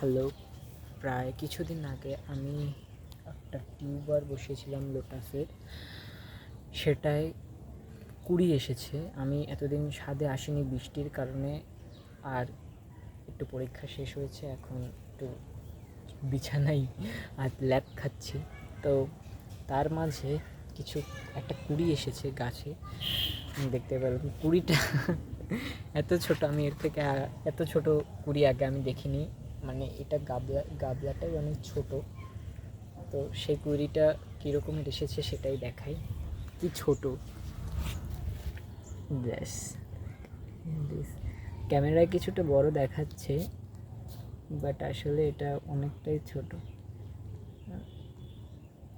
Hello, প্রায় কিছুদিন আগে আমি একটা টিউবার বসিয়েছিলাম লোটাসের, সেটায় কুড়ি এসেছে। আমি এতদিন ছাদে আসিনি বৃষ্টির কারণে, আর একটু পরীক্ষা শেষ হয়েছে, এখন একটু বিছানায় আর ল্যাপ খাচ্ছি। তো তার মাঝে একটা কুড়ি এসেছে গাছে, আমি দেখতে পেলাম কুড়িটা এত ছোট, আমি এর থেকে এত ছোট কুড়ি আগে আমি দেখিনি। মানে এটা গাবলাটাই অনেক ছোট। তো সেই কুড়িটা কীরকমের এসেছে সেটাই দেখাই, কি ছোট। ব্যাস, ক্যামেরায় কিছুটা বড় দেখাচ্ছে, বাট আসলে এটা অনেকটাই ছোট,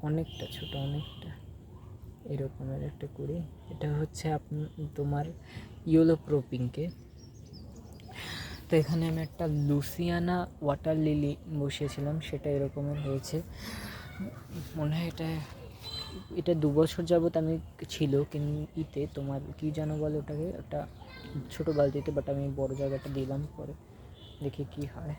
অনেকটা ছোট, অনেকটা এরকমের একটা কুড়ি। এটা হচ্ছে তোমার ইয়েলো প্রো পিঙ্কে। তো এখানে আমি একটা লুসিয়ানা ওয়াটার লিলি বসিয়েছিলাম, সেটা এরকমের হয়েছে। মনে হয় এটা 2 বছর যাবত আমি ছিল ইতে, তোমার কী যেন বলে ওটাকে, একটা ছোটো বালতিতে, বাট আমি বড় জায়গাটা দিলাম, পরে দেখি কি হয়।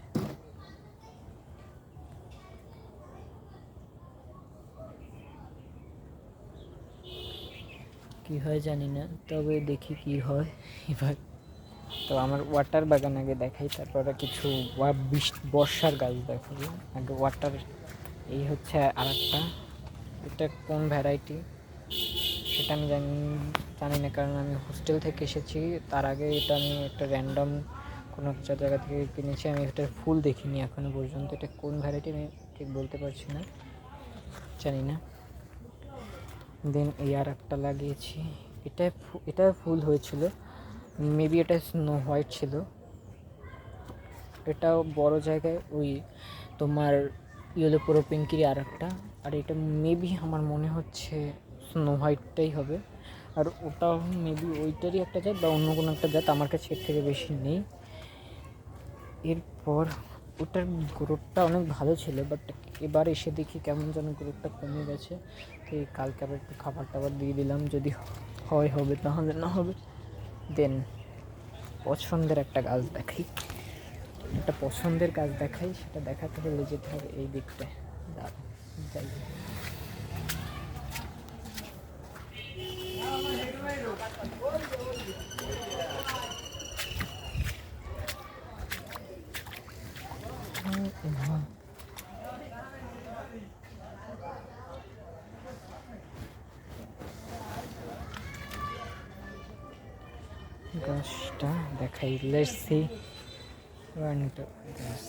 কি হয় জানি না, তবে দেখি কি হয় এবার। তো আমার ওয়াটার বাগান আগে দেখাই, তারপরে কিছু বর্ষার গাছ দেখাবো। আগে ওয়াটার, এই হচ্ছে আরেকটা, এটা কোন ভ্যারাইটি সেটা আমি জানি না, কারণ আমি হোস্টেল থেকে এসেছি। তার আগে এটা আমি একটা র্যান্ডম কোনো একটা জায়গা থেকে কিনেছি, আমি এটার ফুল দেখিনি এখনও পর্যন্ত। এটা কোন ভ্যারাইটি আমি ঠিক বলতে পারছি না, জানি না। দেন এই আর একটা লাগিয়েছি, এটা ফুল হয়েছিল, মেবি এটা স্নো হোয়াইট ছিল। এটাও বড় জায়গায়, ওই তোমার ইয়েলো পুরো পিঙ্কিরই আর একটা, আর এটা মেবি আমার মনে হচ্ছে স্নো হোয়াইটটাই হবে, আর ওটাও মেবি ওইটারই একটা জাত বা অন্য কোনো একটা জাত, আমার কাছে এর থেকে বেশি নেই। এরপর ওটার গ্রোথটা অনেক ভালো ছিল, বাট এবার এসে দেখি কেমন যেন গ্রোথটা কমে গেছে। তো এই কালকে আবার একটু খাবার টাবার দিয়ে দিলাম, যদি হয় হবে, তাহলে না হবে। দেন পছন্দের একটা গাছ দেখাই, সেটা দেখাতে হলে যেতে হবে এই দিকটায়। যাই, গাছটা দেখাই, লেটস সি গাছ।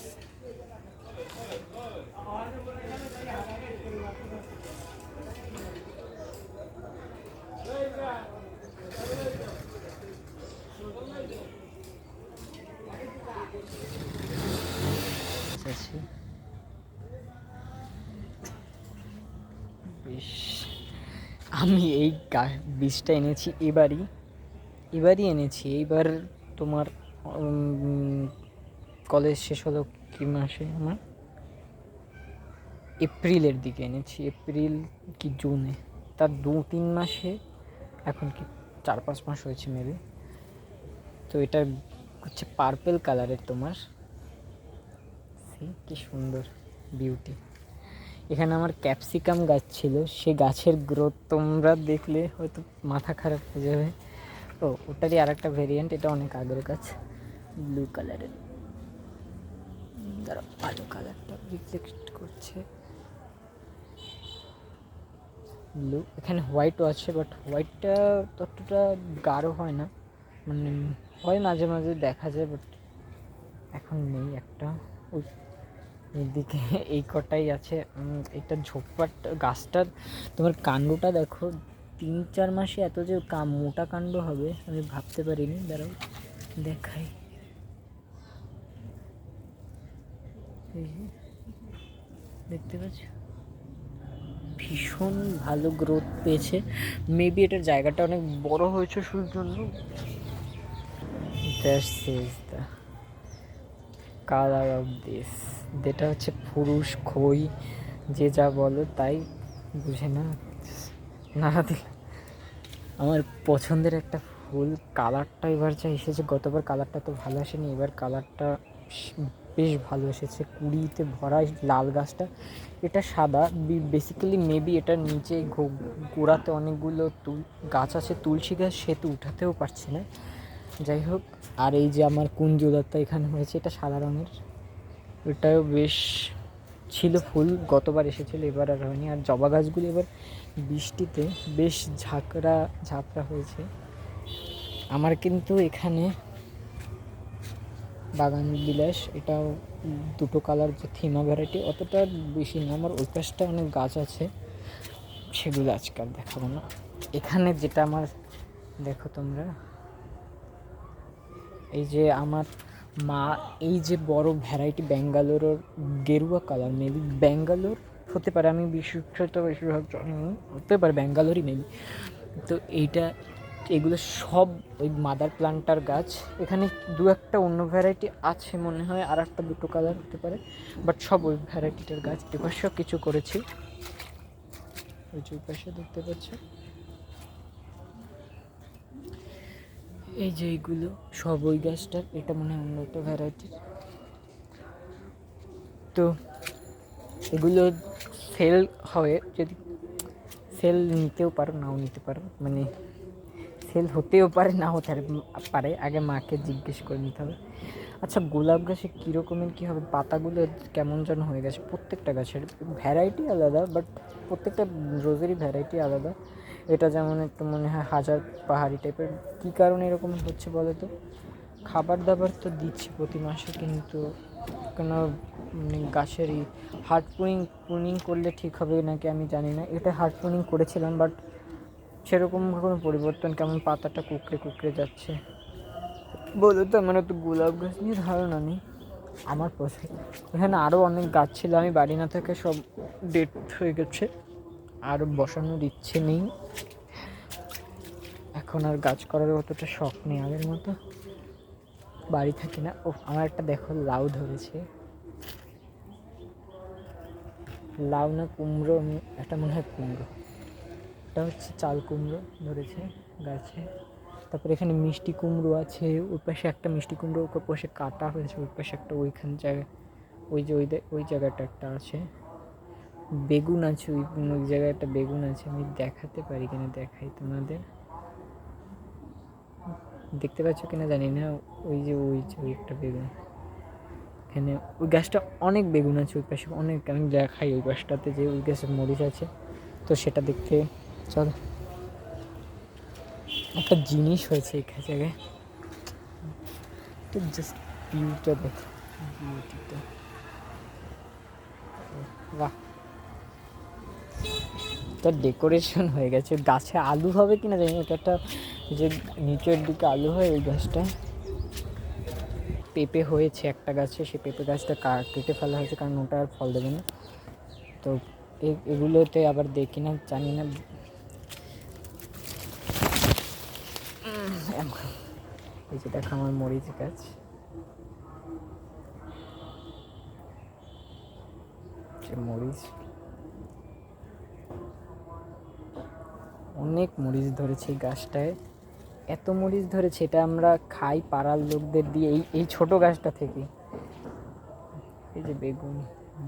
বেশ, আমি এই বীজটা এনেছি এবারই এনেছি। এইবার তোমার কলেজ শেষ হলো কি মাসে, আমার এপ্রিলের দিকে এনেছি, এপ্রিল কি জুনে, তার 2-3 মাসে, এখন কি 4-5 মাস হয়েছে মেবি। তো এটা হচ্ছে পার্পেল কালারের, তোমার কি সুন্দর বিউটি। এখানে আমার ক্যাপসিকাম গাছ ছিল, সে গাছের গ্রোথ তোমরা দেখলে হয়তো মাথা খারাপ হয়ে যাবে। ওটারই আর একটা ভেরিয়েন্ট, এটা অনেক আগের গাছ, ব্লু কালারের। যারা আলো কালারটা রিফ্লেক্ট করছে, ব্লু। এখানে হোয়াইটও আছে, বাট হোয়াইটটা ততটা গাঢ় হয় না, মানে হয় মাঝে মাঝে দেখা যায়, বাট এখন নেই একটা। ওই এদিকে এই কটাই আছে। এটা ঝোপাট গাছটার তোমার কাণ্ডটা দেখো, 3-4 মাসে এত যে মোটা কাণ্ড হবে আমি ভাবতে পারিনি। দাঁড়াও দেখাই, দেখতে পাচ্ছ, ভীষণ ভালো গ্রোথ পেয়েছে। মেবি এটার জায়গাটা অনেক বড় হয়েছে শুরুর জন্য। That's is the colour of this. যেটা হচ্ছে পুরুষ খই, যে যা বলো তাই, বুঝে না দিলে। আমার পছন্দের একটা ফুল, কালারটা এবার যা এসেছে, গতবার কালারটা তো ভালো আসেনি, এবার কালারটা বেশ ভালো এসেছে, কুড়িতে ভরা লাল গাছটা। এটা সাদা, বেসিক্যালি মেবি এটার নিচে গোড়াতে অনেকগুলো গাছ আছে, তুলসী গাছ, সে তো উঠাতেও পারছে না। যাই হোক, আর এই যে আমার কুঞ্জলতা এখানে হয়েছে, এটা সাদা রঙের, এটাও বেশ ছিল ফুল, গতবার এসেছিল, এবার আর হয়নি। আর জবা গাছগুলো এবার বৃষ্টিতে বেশ ঝাঁকড়া হয়েছে। আমার কিন্তু এখানে বাগান বিলাস, এটাও দুটো কালার, যে থিমা ভ্যারাইটি, অতটা বেশি না। আমার ওই পাশটা অনেক গাছ আছে, সেগুলো আজকাল দেখাবো না। এখানে যেটা আমার, দেখো তোমরা, এই যে আমার মা এই যে বড় ভ্যারাইটি ব্যাঙ্গালোরের গেরুয়া কালার, মেবি ব্যাঙ্গালোর হতে পারে, আমি বিশেষত বেশিরভাগ হতে পারে ব্যাঙ্গালোরই মেবি। তো এগুলো সব ওই মাদার প্লান্টার গাছ। এখানে দু একটা অন্য ভ্যারাইটি আছে মনে হয়, আর একটা দুটো কালার হতে পারে, বাট সব ওই ভ্যারাইটিটার গাছ। এপাশেও কিছু করেছি, ওই যে পাশে দেখতে পাচ্ছ, এই যে এইগুলো সব ওই গাছটার, এটা মনে হয় অন্য একটা ভ্যারাইটির। তো এগুলো সেল হয়, যদি সেল নিতেও পারো, নাও নিতে পারো, মানে সেল হতেও পারে, না হতে পারে, আগে মাকে জিজ্ঞেস করে নিতে হবে। আচ্ছা, গোলাপ গাছে কীরকমের কী হবে, পাতাগুলো কেমন যেন হয়ে গেছে, প্রত্যেকটা গাছের ভ্যারাইটি আলাদা, বাট প্রত্যেকটা রোজেরই ভ্যারাইটি আলাদা। এটা যেমন একটু মনে হয় হাজার পাহাড়ি টাইপের। কী কারণে এরকম হচ্ছে বলো তো? খাবার দাবার তো দিচ্ছি প্রতি মাসে, কিন্তু কোনো মানে গাছেরই হার্ড প্রুনিং করলে ঠিক হবে নাকি আমি জানি না। এটা হার্ড প্রুনিং করেছিলাম, বাট সেরকম কোনো পরিবর্তন, কেমন পাতাটা কুকড়ে যাচ্ছে। বলো তো, আমার তো গোলাপ গাছ নিয়ে ধারণা নেই। আমার পছন্দ, এখানে আরও অনেক গাছ ছিল, আমি বাড়ি না থেকে সব ডেট হয়ে গেছে, আর বসানোর ইচ্ছে নেই এখন, আর গাছ করার অতটা শখ নেই আগের মতো, বাড়ি থাকি না। ও, আমার একটা দেখো লাউ ধরেছে, লাউ না কুমড়ো, একটা মনে হয় কুমড়ো, এটা হচ্ছে চাল কুমড়ো ধরেছে গাছে। তারপরে এখানে মিষ্টি কুমড়ো আছে, ওই পাশে একটা মিষ্টি কুমড়ো, ওই পাশে কাটা হয়েছে, ওই পাশে একটা, ওইখান জায়গায় ওই যে ওই জায়গাটা একটা আছে। বেগুন আছে, ওই জায়গায় একটা বেগুন আছে, আমি দেখাতে পারি কিনা, দেখাই তোমাদের, দেখতে পাচ্ছ কিনা জানি না। ওই যে ওই একটা বেগুন, এখানে ওই গাছটা অনেক বেগুন আছে, ওই পাশে অনেক, আমি দেখাই ওই গাছটাতে যে ওই গাছের মরিচ আছে। তো সেটা দেখতে চল, একটা জিনিস হয়েছে এই জায়গায়, তো জাস্ট ভিউটা দেখ, বিউটিটা, বাহ, তার ডেকোরেশন হয়ে গেছে। গাছে আলু হবে কিনা জানি না, এটা একটা যে নিচের দিকে আলু হয়, ওই গাছটা। পেঁপে হয়েছে একটা গাছে, সে পেঁপে গাছটা কেটে ফেলা হয়েছে, কারণ ওটা আর ফল দেবে না। তো এগুলোতে আবার দেখি না, জানি না। এই যে দেখো আমার মরিচ গাছ, মরিচ, অনেক মরিচ ধরেছে এই গাছটায়, এত মরিচ ধরেছে, এটা আমরা খাই পাড়ার লোকদের দিয়ে, এই ছোট গাছটা থেকে। এই যে বেগুন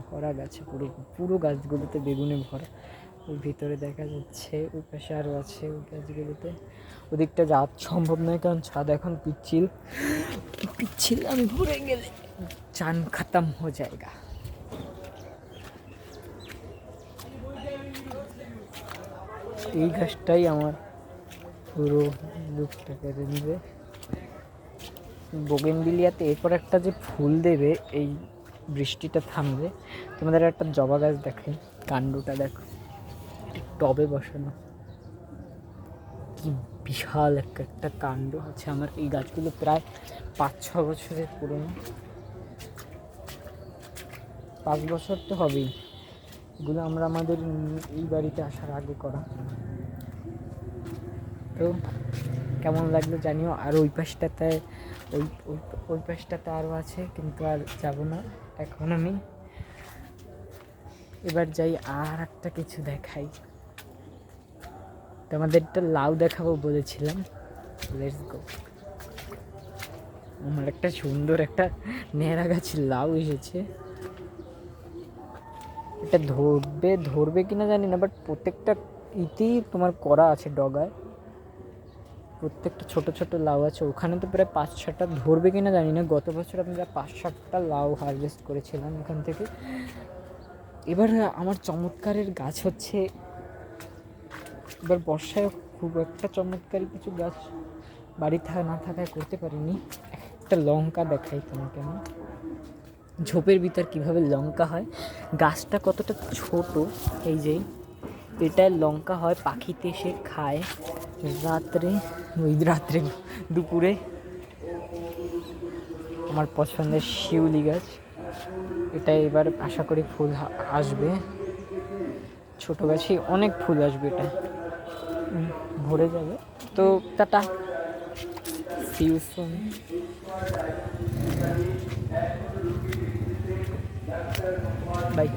ভরা গাছে, পুরো গাছগুলোতে বেগুনে ভরা, ওই ভিতরে দেখা যাচ্ছে, ওই পাশে আরও আছে ওই গাছগুলোতে। ওদিকটা যাওয়া সম্ভব নয়, কারণ ছাদ এখন পিচ্ছিল, আমি ঘুরে গেলে চান খতম হয়ে যায়গা। এই গাছটাই আমার পুরো লুকটা কেড়ে নেবে। বোগেনভিলিয়াতে এরপর একটা যে ফুল দেবে, এই বৃষ্টিটা থামবে। তোমাদের একটা জবা গাছ দেখে, কাণ্ডটা দেখো, টবে বসানো, কি বিশাল একটা কাণ্ড আছে। আমার এই গাছগুলো প্রায় 5-6 বছরের পুরনো, 5 বছর তো হবেই। এগুলো আমরা আমাদের এই বাড়িতে আসার আগে করা। তো কেমন লাগলো জানিও। আর ওই পাশটাতে ওই পাশটাতে আরও আছে, কিন্তু আর যাব না এখন আমি। এবার যাই আর একটা কিছু দেখাই তোমাদের, একটা লাউ দেখাবো বলেছিলাম, লেটস গো। আমার একটা সুন্দর একটা নেড়া গাছের লাউ এসেছে। এটা ধরবে কিনা জানি না, বাট প্রত্যেকটা ইতেই তোমার করা আছে ডগায়, প্রত্যেকটা ছোট ছোট লাউ আছে। ওখানে তো প্রায় 5-6টা, ধরবে কিনা জানি না। গত বছর আমি প্রায় 5-7টা লাউ হারভেস্ট করেছিলাম এখান থেকে। এবার আমার চমৎকারের গাছ হচ্ছে, এবার বর্ষায় খুব একটা চমৎকারী কিছু গাছ বাড়ি না থাকায় করতে পারিনি। একটা লঙ্কা দেখাই তোমাকে আমি, ঝোপের ভিতর কিভাবে লঙ্কা হয়, গাছটা কতটা ছোট। এই যে এটায় লঙ্কা হয়, পাখিতে এসে খায় রাত্রে দুপুরে। আমার পছন্দের শিউলি গাছ, এটা এবার আশা করি ফুল আসবে। ছোট গাছে অনেক ফুল আসবে, এটা ভরে যাবে। তো tata, see you soon. By.